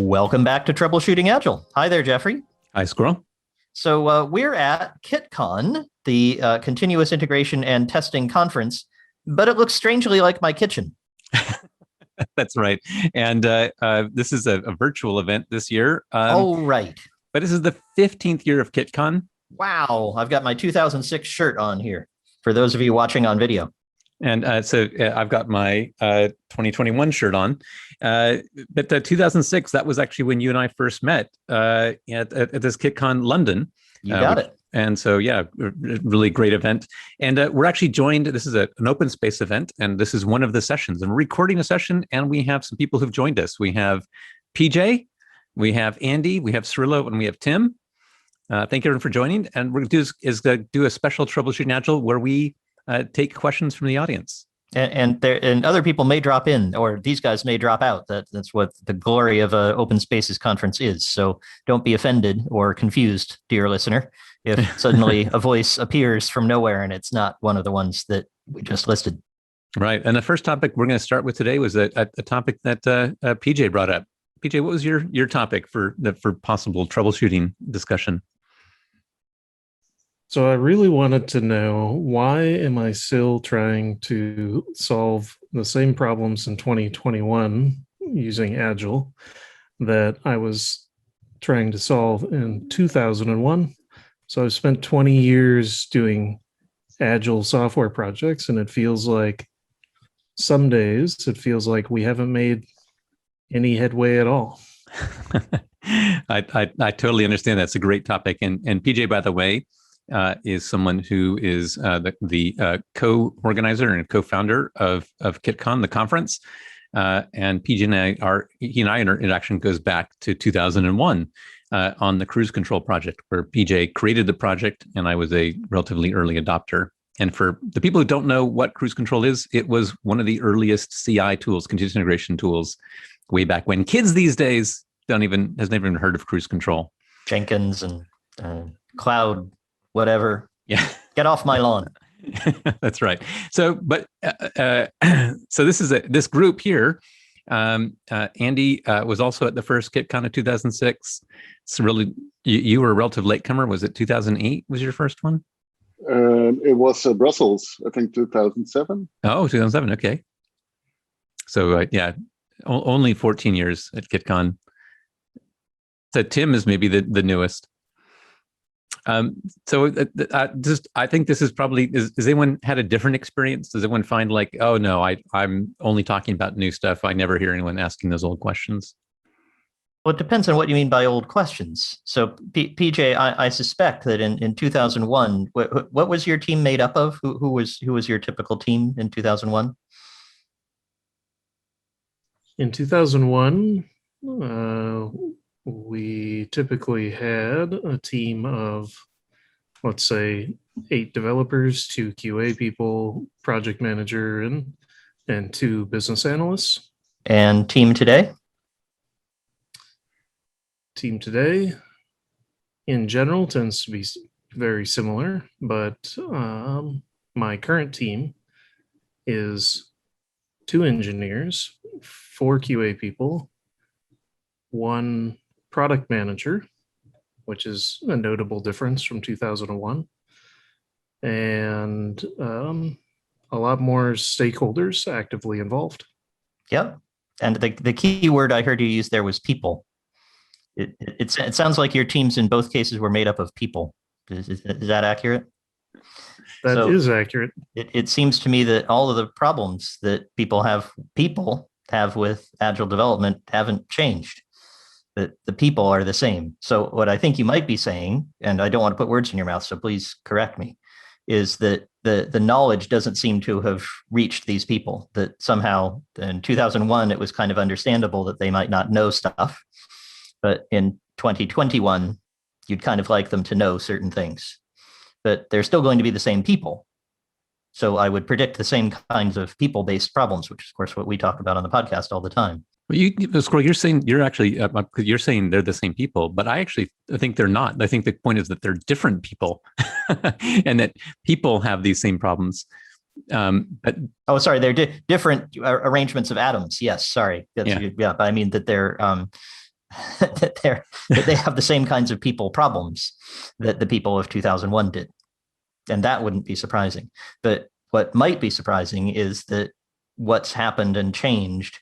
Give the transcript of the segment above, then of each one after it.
Welcome back to Troubleshooting Agile. Hi there, Jeffrey. Hi, Squirrel. So we're at CITCON, the Continuous Integration and Testing Conference, but it looks strangely like my kitchen. That's right. And this is a virtual event this year. Right. But this is the 15th year of CITCON. Wow. I've got my 2006 shirt on here for those of you watching on video. And so I've got my 2021 shirt on. But 2006, that was actually when you and I first met at this CITCON London. You got it. And so, yeah, really great event. And we're actually joined, this is an open space event, and this is one of the sessions. And we're recording a session, and we have some people who've joined us. We have PJ, we have Andy, we have Cirillo, and we have Tim. Thank you everyone for joining. And we're going to do a special Troubleshooting Agile where we take questions from the audience. And other people may drop in, or these guys may drop out. That's what the glory of an open spaces conference is. So don't be offended or confused, dear listener, if suddenly a voice appears from nowhere and it's not one of the ones that we just listed. Right. And the first topic we're going to start with today was a topic that PJ brought up. PJ, what was your topic for possible troubleshooting discussion? So I really wanted to know, why am I still trying to solve the same problems in 2021 using Agile that I was trying to solve in 2001? So I've spent 20 years doing Agile software projects, and it feels like some days we haven't made any headway at all. I totally understand. That's a great topic. And PJ, by the way, is someone who is the co-organizer and co-founder of CITCON, the conference. And PJ and our interaction goes back to 2001 on the cruise control project, where PJ created the project and I was a relatively early adopter. And for the people who don't know what cruise control is, it was one of the earliest CI tools, continuous integration tools, way back when. Kids these days has never even heard of cruise control. Jenkins and Cloud. Whatever. Yeah. Get off my lawn. That's right. So, but so this group here. Andy was also at the first CITCON of 2006. So really, you were a relative latecomer. Was it 2008? Was your first one? It was Brussels, I think 2007. Oh, 2007. Okay. So yeah, only 14 years at CITCON. So Tim is maybe the newest. So I think this is probably, has anyone had a different experience? Does anyone find like, oh no, I'm only talking about new stuff. I never hear anyone asking those old questions. Well, it depends on what you mean by old questions. So PJ, I suspect that in 2001, what was your team made up of? Who was your typical team in 2001? In 2001, we typically had a team of, let's say, 8 developers, 2 QA people, project manager, and 2 business analysts. And team today? Team today, in general, tends to be very similar, but my current team is 2 engineers, 4 QA people, 1 product manager, which is a notable difference from 2001, and a lot more stakeholders actively involved. Yep. And the key word I heard you use there was people. It sounds like your teams in both cases were made up of people. Is that accurate? That is accurate. It seems to me that all of the problems that people have with Agile development haven't changed. The people are the same. So what I think you might be saying, and I don't want to put words in your mouth, so please correct me, is that the knowledge doesn't seem to have reached these people, that somehow in 2001, it was kind of understandable that they might not know stuff. But in 2021, you'd kind of like them to know certain things. But they're still going to be the same people. So I would predict the same kinds of people-based problems, which is, of course, what we talk about on the podcast all the time. Well, Squirrel, you're saying you're saying they're the same people, but I think they're not. I think the point is that they're different people, and that people have these same problems. But sorry, they're different arrangements of atoms. Yes, sorry. Yeah, but I mean that they're that they have the same kinds of people problems that the people of 2001 did. And that wouldn't be surprising. But what might be surprising is that what's happened and changed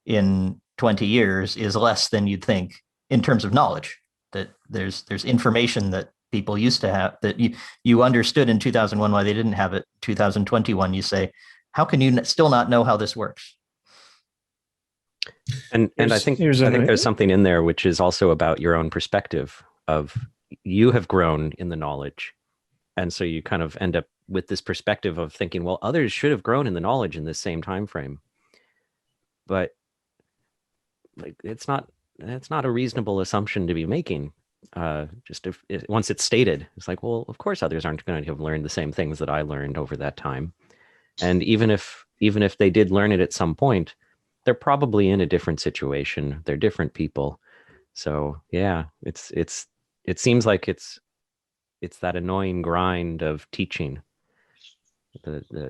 in 20 years is less than you'd think in terms of knowledge. That there's information that people used to have that you understood in 2001 why they didn't have it 2021. You say, how can you still not know how this works? And I think there's something in there which is also about your own perspective of you have grown in the knowledge. And so you kind of end up with this perspective of thinking, well, others should have grown in the knowledge in this same time frame. But like that's not a reasonable assumption to be making. Once it's stated, it's like, well, of course others aren't going to have learned the same things that I learned over that time. And even if they did learn it at some point, they're probably in a different situation. They're different people. So yeah, it seems like it's that annoying grind of teaching.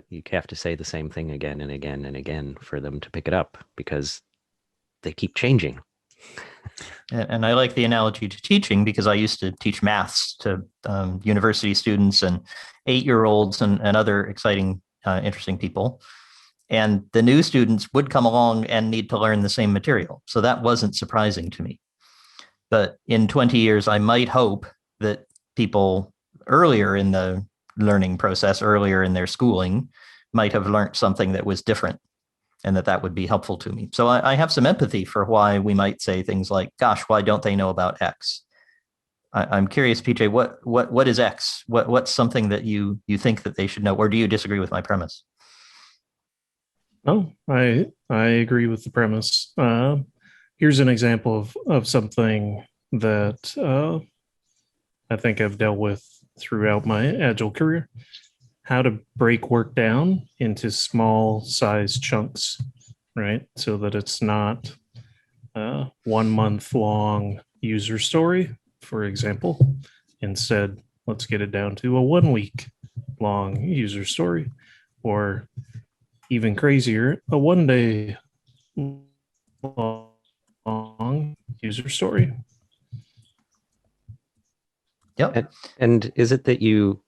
You have to say the same thing again and again and again for them to pick it up because they keep changing. And I like the analogy to teaching because I used to teach maths to university students and 8-year-olds and other exciting, interesting people. And the new students would come along and need to learn the same material. So that wasn't surprising to me. But in 20 years, I might hope that people earlier in the learning process, earlier in their schooling, might have learned something that was different and that would be helpful to me. So I have some empathy for why we might say things like, gosh, why don't they know about X? I'm curious, PJ, what is X? What's something that you think that they should know? Or do you disagree with my premise? Oh, I agree with the premise. Here's an example of something that I think I've dealt with throughout my Agile career. How to break work down into small size chunks, right? So that it's not a 1 month long user story, for example. Instead, let's get it down to a 1 week long user story, or even crazier, a 1 day long user story. Yep. And is it that you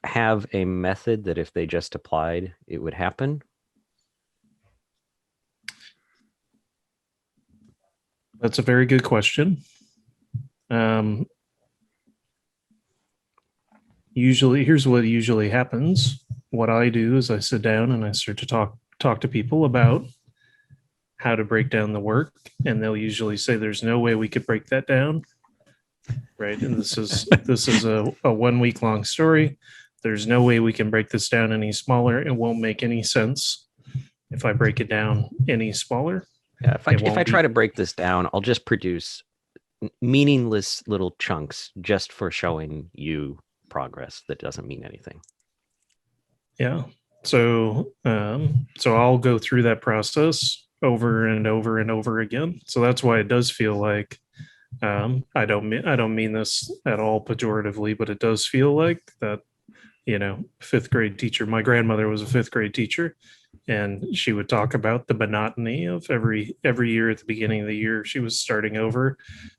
have a method that if they just applied, it would happen? That's a very good question. Here's what usually happens. What I do is I sit down and I start to talk to people about how to break down the work, and they'll usually say, "There's no way we could break that down." Right, and this is a 1 week long story. There's no way we can break this down any smaller. It won't make any sense if I break it down any smaller. Yeah, if I try to break this down, I'll just produce meaningless little chunks just for showing you progress that doesn't mean anything. Yeah. So I'll go through that process over and over and over again. So that's why it does feel like I don't mean this at all pejoratively, but it does feel like that, fifth grade teacher. My grandmother was a fifth grade teacher, and she would talk about the monotony of every year at the beginning of the year. She was starting over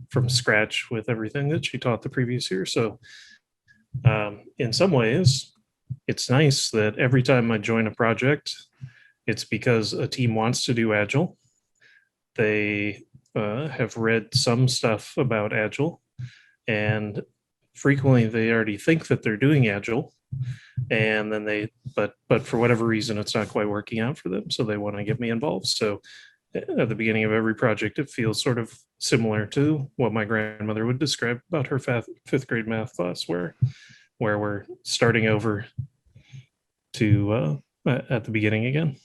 from scratch with everything that she taught the previous year. So in some ways, it's nice that every time I join a project, it's because a team wants to do Agile. They have read some stuff about Agile, and frequently they already think that they're doing Agile, and then but for whatever reason, it's not quite working out for them. So they want to get me involved. So at the beginning of every project, it feels sort of similar to what my grandmother would describe about her fifth grade math class, where we're starting over to at the beginning again.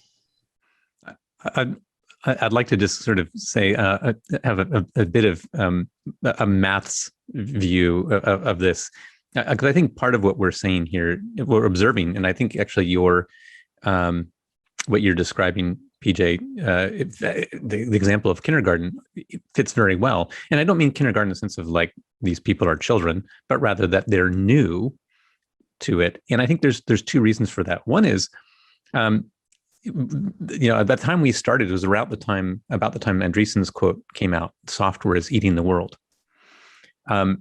I'd like to just sort of say, have a bit of a maths view of this, because I think part of what we're saying here, we're observing, and I think actually what you're describing, PJ, the example of kindergarten fits very well. And I don't mean kindergarten in the sense of like these people are children, but rather that they're new to it. And I think there's two reasons for that. One is at the time we started, it was about the time Andreessen's quote came out, "Software is eating the world."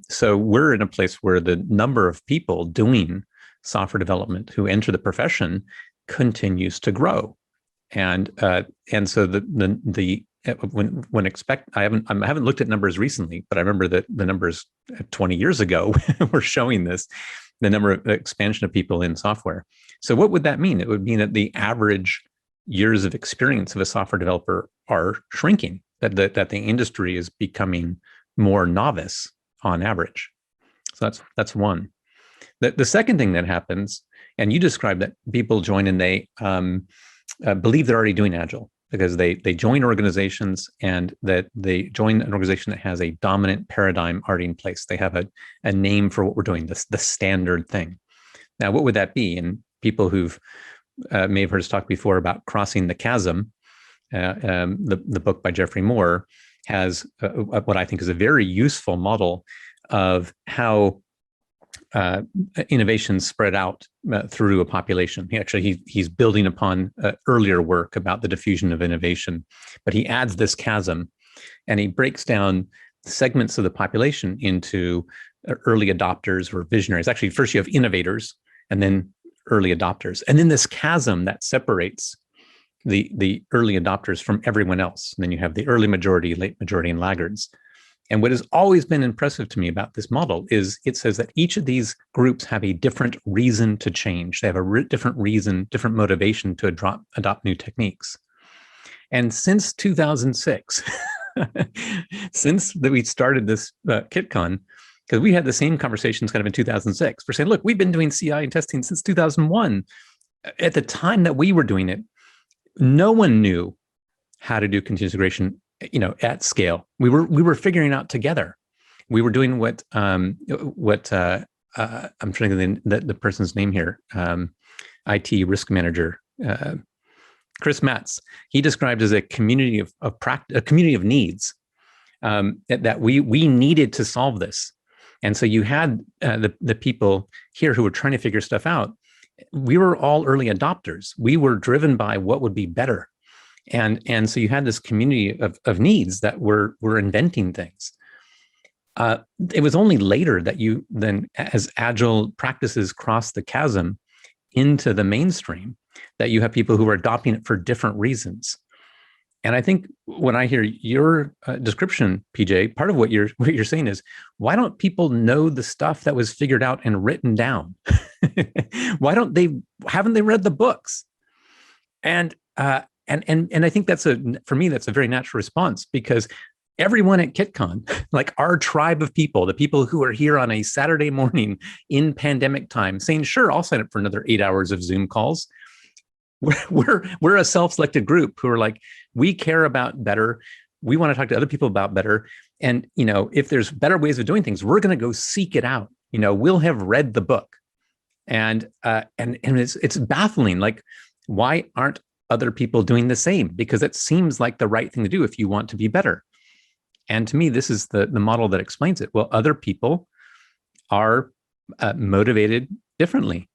So we're in a place where the number of people doing software development who enter the profession continues to grow, and so I haven't looked at numbers recently, but I remember that the numbers 20 years ago were showing this, the number of expansion of people in software. So what would that mean? It would mean that the average years of experience of a software developer are shrinking, that the industry is becoming more novice on average. So that's one. The second thing that happens, and you described that people join and they believe they're already doing Agile because they join organizations, and that they join an organization that has a dominant paradigm already in place. They have a name for what we're doing, the standard thing. Now, what would that be? And people who've may have heard us talk before about crossing the chasm, the book by Jeffrey Moore has what I think is a very useful model of how innovations spread out through a population. He's building upon earlier work about the diffusion of innovation, but he adds this chasm, and he breaks down segments of the population into early adopters or visionaries. Actually, first you have innovators, and then early adopters, and then this chasm that separates the early adopters from everyone else. And then you have the early majority, late majority, and laggards. And what has always been impressive to me about this model is it says that each of these groups have a different reason to change. They have a different reason, different motivation to adopt new techniques. And since 2006, since we started this CITCON, because we had the same conversations kind of in 2006, we're saying, look, we've been doing CI and testing since 2001. At the time that we were doing it, no one knew how to do continuous integration, at scale. We were figuring out together. We were doing what I'm trying to think of the person's name here, IT risk manager, Chris Matz. He described as a community a community of needs, that we needed to solve this. And so you had the people here who were trying to figure stuff out. We were all early adopters. We were driven by what would be better. And so you had this community of needs that were inventing things. It was only later that you then, as Agile practices cross the chasm into the mainstream, that you have people who are adopting it for different reasons. And I think when I hear your description, PJ, part of what you're saying is, why don't people know the stuff that was figured out and written down? Haven't they read the books? And I think for me, that's a very natural response, because everyone at CITCON, like our tribe of people, the people who are here on a Saturday morning in pandemic time saying, sure, I'll sign up for another 8 hours of Zoom calls. We're a self-selected group who are like, we care about better. We want to talk to other people about better. And, if there's better ways of doing things, we're going to go seek it out. We'll have read the book. And it's baffling. Like, why aren't other people doing the same? Because it seems like the right thing to do if you want to be better. And to me, this is the model that explains it. Well, other people are motivated differently.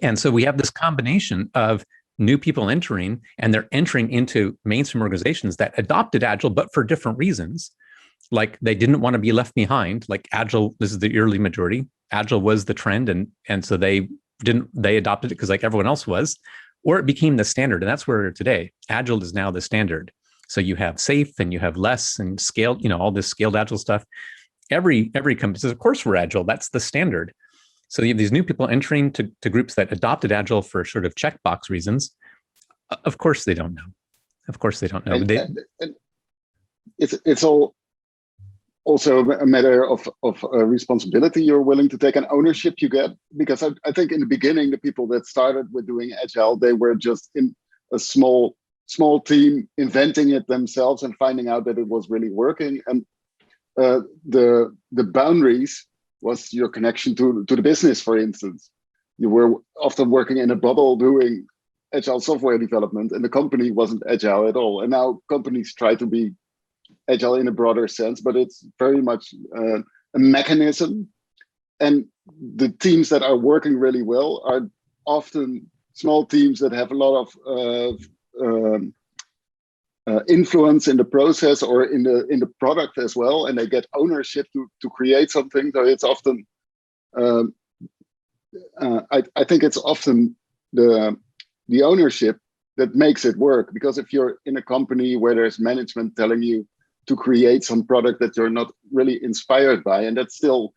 And so we have this combination of new people entering, and they're entering into mainstream organizations that adopted Agile, but for different reasons. Like, they didn't want to be left behind. Like, Agile, this is the early majority. Agile was the trend. And so they adopted it because like everyone else was, or it became the standard. And that's where we're today. Agile is now the standard. So you have safe and you have less and scaled, all this scaled Agile stuff. Every company says, of course we're Agile. That's the standard. So you have these new people entering to groups that adopted Agile for sort of checkbox reasons. Of course they don't know. Of course they don't know. And it's all also a matter of responsibility you're willing to take and ownership you get. Because I think in the beginning, the people that started with doing Agile, they were just in a small team inventing it themselves and finding out that it was really working. And the boundaries was your connection to the business, for instance. You were often working in a bubble doing Agile software development, and the company wasn't Agile at all. And now companies try to be Agile in a broader sense, but it's very much a mechanism. And the teams that are working really well are often small teams that have a lot of influence in the process or in the product as well, and they get ownership to create something. So it's often, I think it's often the ownership that makes it work. Because if you're in a company where there's management telling you to create some product that you're not really inspired by, and that's still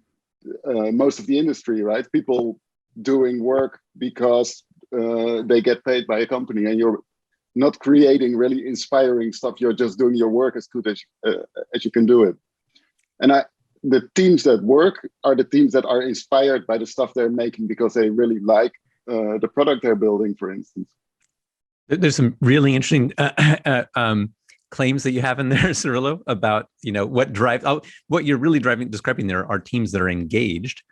most of the industry, right? People doing work because they get paid by a company, and you're not creating really inspiring stuff. You're just doing your work as good as you can do it. And the teams that work are the teams that are inspired by the stuff they're making because they really like the product they're building, for instance. There's some really interesting claims that you have in there, Cirillo, about what you're really describing there are teams that are engaged,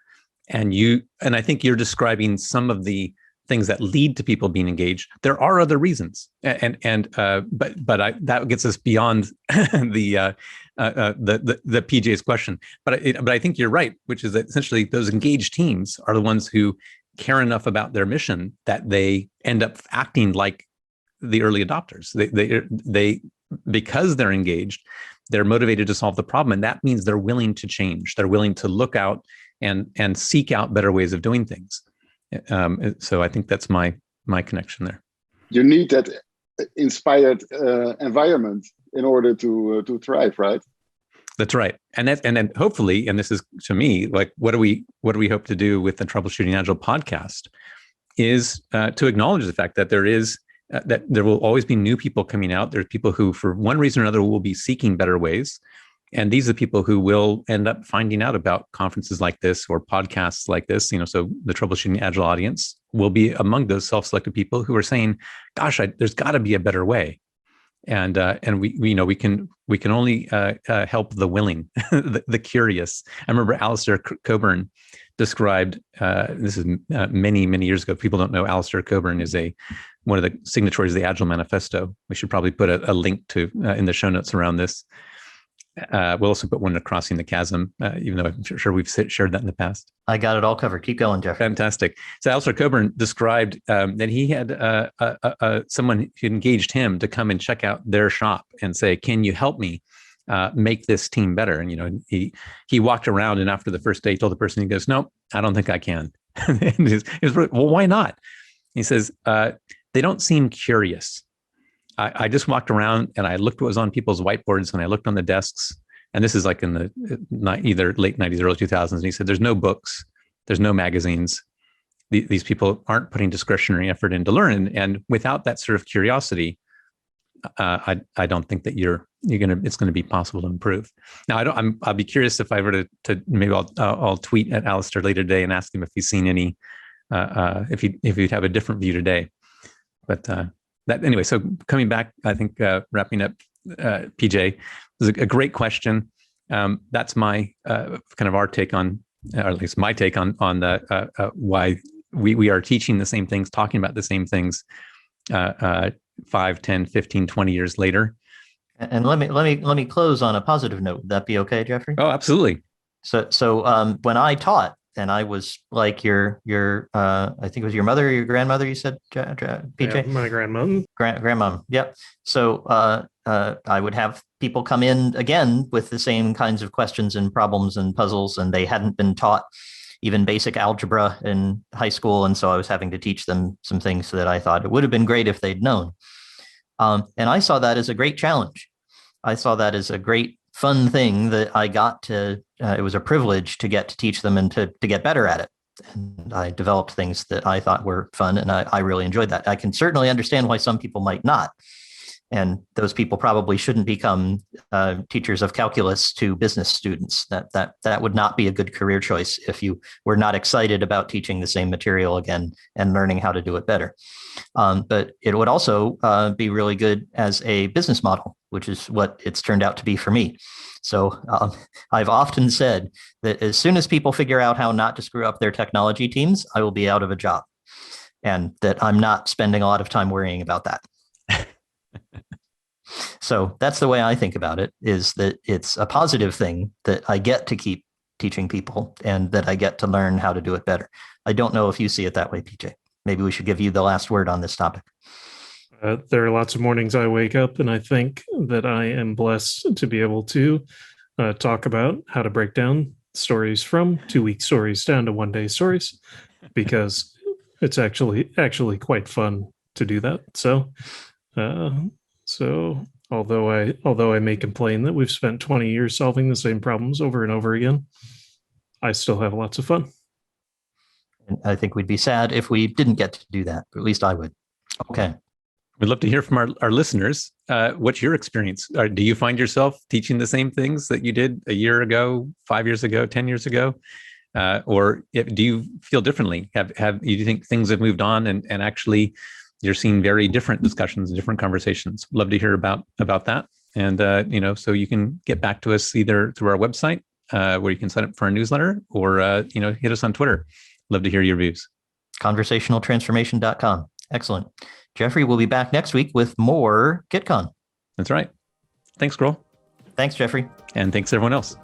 and I think you're describing some of the things that lead to people being engaged. There are other reasons, but that gets us beyond the PJ's question. But I think you're right, which is that essentially those engaged teams are the ones who care enough about their mission that they end up acting like the early adopters. They because they're engaged, they're motivated to solve the problem, and that means they're willing to change. They're willing to look out and seek out better ways of doing things. So I think that's my connection there. You need that inspired environment in order to thrive, right? That's right, and then hopefully, and this is to me like what do we hope to do with the Troubleshooting Agile podcast is to acknowledge the fact that that there will always be new people coming out. There's people who, for one reason or another, will be seeking better ways. And these are the people who will end up finding out about conferences like this or podcasts like this. So the Troubleshooting Agile audience will be among those self-selected people who are saying, gosh, there's got to be a better way. And we can only help the willing, the curious. I remember Alistair Cockburn described, this is many, many years ago. People don't know Alistair Cockburn is one of the signatories of the Agile Manifesto. We should probably put a link to in the show notes around this. We'll also put one to Crossing the Chasm, even though I'm sure we've shared that in the past. I got it all covered. Keep going, Jeff. Fantastic. So Alistair Cockburn described that he had someone who engaged him to come and check out their shop and say, "Can you help me make this team better?" And he walked around, and after the first day, he told the person, he goes, "No, I don't think I can." And he was, well, why not? He says, "They don't seem curious. I just walked around and I looked what was on people's whiteboards and I looked on the desks." And this is like in the either late 90s, early 2000s. And he said, "There's no books, there's no magazines. These people aren't putting discretionary effort in to learn. And without that sort of curiosity, I don't think that it's going to be possible to improve." Now, I'll be curious if I were to maybe I'll tweet at Alistair later today and ask him if he's seen any, if he'd have a different view today. But anyway, so coming back, I think wrapping up, PJ, was a great question. That's my kind of our take on, or at least my take on why we are teaching the same things, talking about the same things 5, 10, 15, 20 years later. And let me close on a positive note. Would that be okay, Jeffrey? Oh, absolutely. So when I taught, and I was like your I think it was your mother or your grandmother, you said, PJ? Yeah, my grandmom. Grandmom, yep. So I would have people come in again with the same kinds of questions and problems and puzzles, and they hadn't been taught even basic algebra in high school. And so I was having to teach them some things that I thought it would have been great if they'd known. And I saw that as a great challenge. I saw that as a great fun thing that I got to, it was a privilege to get to teach them and to get better at it. And I developed things that I thought were fun, and I really enjoyed that. I can certainly understand why some people might not. And those people probably shouldn't become teachers of calculus to business students. That would not be a good career choice if you were not excited about teaching the same material again and learning how to do it better. But it would also be really good as a business model, which is what it's turned out to be for me. So I've often said that as soon as people figure out how not to screw up their technology teams, I will be out of a job, and that I'm not spending a lot of time worrying about that. So that's the way I think about it, is that it's a positive thing that I get to keep teaching people and that I get to learn how to do it better. I don't know if you see it that way, PJ. maybe we should give you the last word on this topic. There are lots of mornings I wake up and I think that I am blessed to be able to talk about how to break down stories from 2-week stories down to 1-day stories, because it's actually quite fun to do that. So although I may complain that we've spent 20 years solving the same problems over and over again, I still have lots of fun. And I think we'd be sad if we didn't get to do that, but at least I would. Okay. We'd love to hear from our listeners. What's your experience? Do you find yourself teaching the same things that you did a year ago, 5 years ago, 10 years ago? Or do you feel differently? Do you think things have moved on and actually you're seeing very different discussions, different conversations? Love to hear about that. And, so you can get back to us either through our website, where you can sign up for a newsletter, or, hit us on Twitter. Love to hear your views. Conversationaltransformation.com. Excellent. Jeffrey will be back next week with more CITCON. That's right. Thanks, Scroll. Thanks, Jeffrey. And thanks everyone else.